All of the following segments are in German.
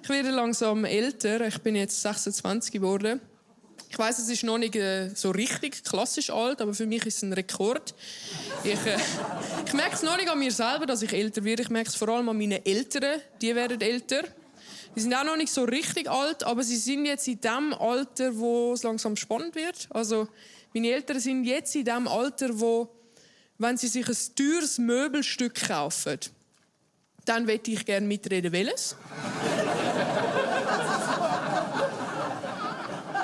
Ich werde langsam älter. Ich bin jetzt 26 geworden. Ich weiss, es ist noch nicht so richtig klassisch alt, aber für mich ist es ein Rekord. Ich merke es noch nicht an mir selber, dass ich älter werde. Ich merke es vor allem an meinen Eltern. Die werden älter. Die sind auch noch nicht so richtig alt, aber sie sind jetzt in dem Alter, wo es langsam spannend wird. Also meine Eltern sind jetzt in dem Alter, wo, wenn sie sich ein teures Möbelstück kaufen, dann möchte ich gerne mitreden, welches.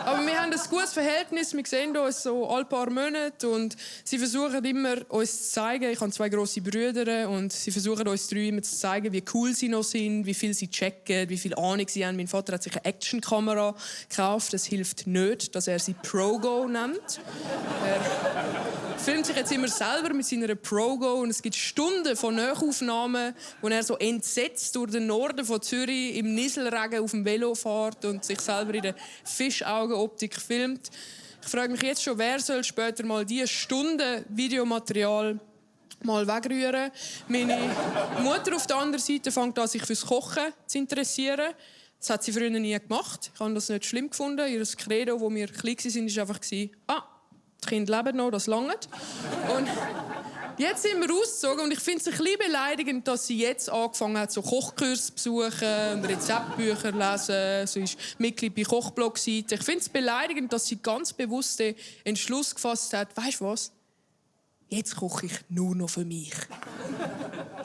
Aber wir haben ein gutes Verhältnis, wir sehen uns so alle paar Monate und sie versuchen immer, uns zu zeigen, ich habe 2 grosse Brüder und sie versuchen uns 3 immer zu zeigen, wie cool sie noch sind, wie viel sie checken, wie viel Ahnung sie haben. Mein Vater hat sich eine Actionkamera gekauft, das hilft nicht, dass er sie ProGo nennt. Er filmt sich jetzt immer selber mit seiner ProGo und es gibt Stunden von Nachaufnahmen, wo er so entsetzt durch den Norden von Zürich im Nieselregen auf dem Velo fährt und sich selber in der Fischaugenoptik filmt. Ich frage mich jetzt schon, wer soll später mal diese Stunden Videomaterial mal wegrühren. Meine Mutter auf der anderen Seite fängt an, sich fürs Kochen zu interessieren. Das hat sie früher nie gemacht. Ich habe das nicht schlimm gefunden. Ihr Credo, wo wir klein waren, war einfach, die Kinder leben noch, das langt. Und jetzt sind wir ausgezogen und ich finde es ein bisschen beleidigend, dass sie jetzt angefangen hat, so Kochkurse zu besuchen und Rezeptbücher lesen. Sie ist Mitglied bei Kochblog-Seiten. Ich finde es beleidigend, dass sie ganz bewusst den Entschluss gefasst hat, weisst du was? Jetzt koche ich nur noch für mich.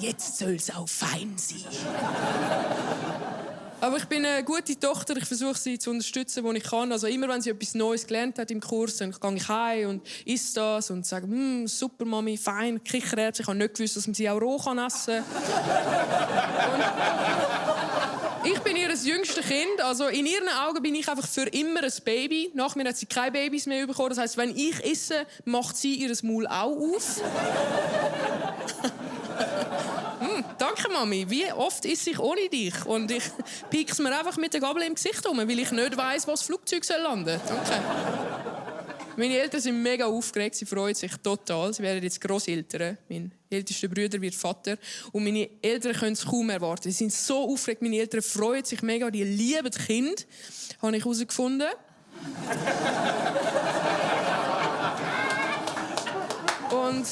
Jetzt soll es auch fein sein. Aber ich bin eine gute Tochter, ich versuche sie zu unterstützen, wo ich kann. Also immer, wenn sie etwas Neues gelernt hat im Kurs, dann gehe ich heim und esse das und sage, super Mami, fein, Kichererbsen. Ich habe nicht gewusst, dass man sie auch roh essen kann. Ich bin ihr jüngstes Kind, also in ihren Augen bin ich einfach für immer ein Baby. Nach mir hat sie keine Babys mehr bekommen. Das heisst, wenn ich esse, macht sie ihr Maul auch auf. Danke, Mami. Wie oft esse ich ohne dich? Und ich piek's mir einfach mit der Gabel im Gesicht um, weil ich nicht weiss, wo das Flugzeug landen soll. Danke. Meine Eltern sind mega aufgeregt. Sie freuen sich total. Sie werden jetzt Grosseltern. Mein ältester Bruder wird Vater. Und meine Eltern können es kaum erwarten. Sie sind so aufgeregt. Meine Eltern freuen sich mega. Die lieben die Kinder. Habe ich herausgefunden. Und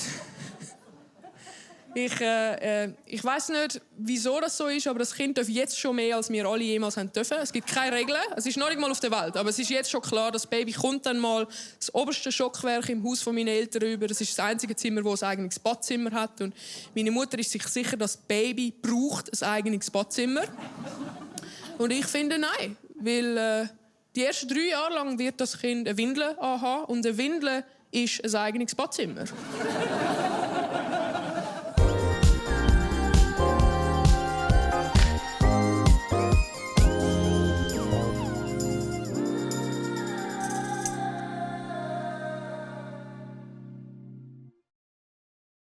ich weiss nicht, wieso das so ist, aber das Kind darf jetzt schon mehr, als wir alle jemals haben dürfen. Es gibt keine Regeln. Es ist noch nicht mal auf der Welt. Aber es ist jetzt schon klar, das Baby kommt dann mal das oberste Stockwerk im Haus von meinen Eltern über. Das ist das einzige Zimmer, das ein eigenes Badzimmer hat. Und meine Mutter ist sich sicher, das Baby braucht ein eigenes Badzimmer. Und ich finde, nein. Weil die ersten 3 Jahre lang wird das Kind eine Windel anhaben. Und eine Windel ist ein eigenes Badzimmer.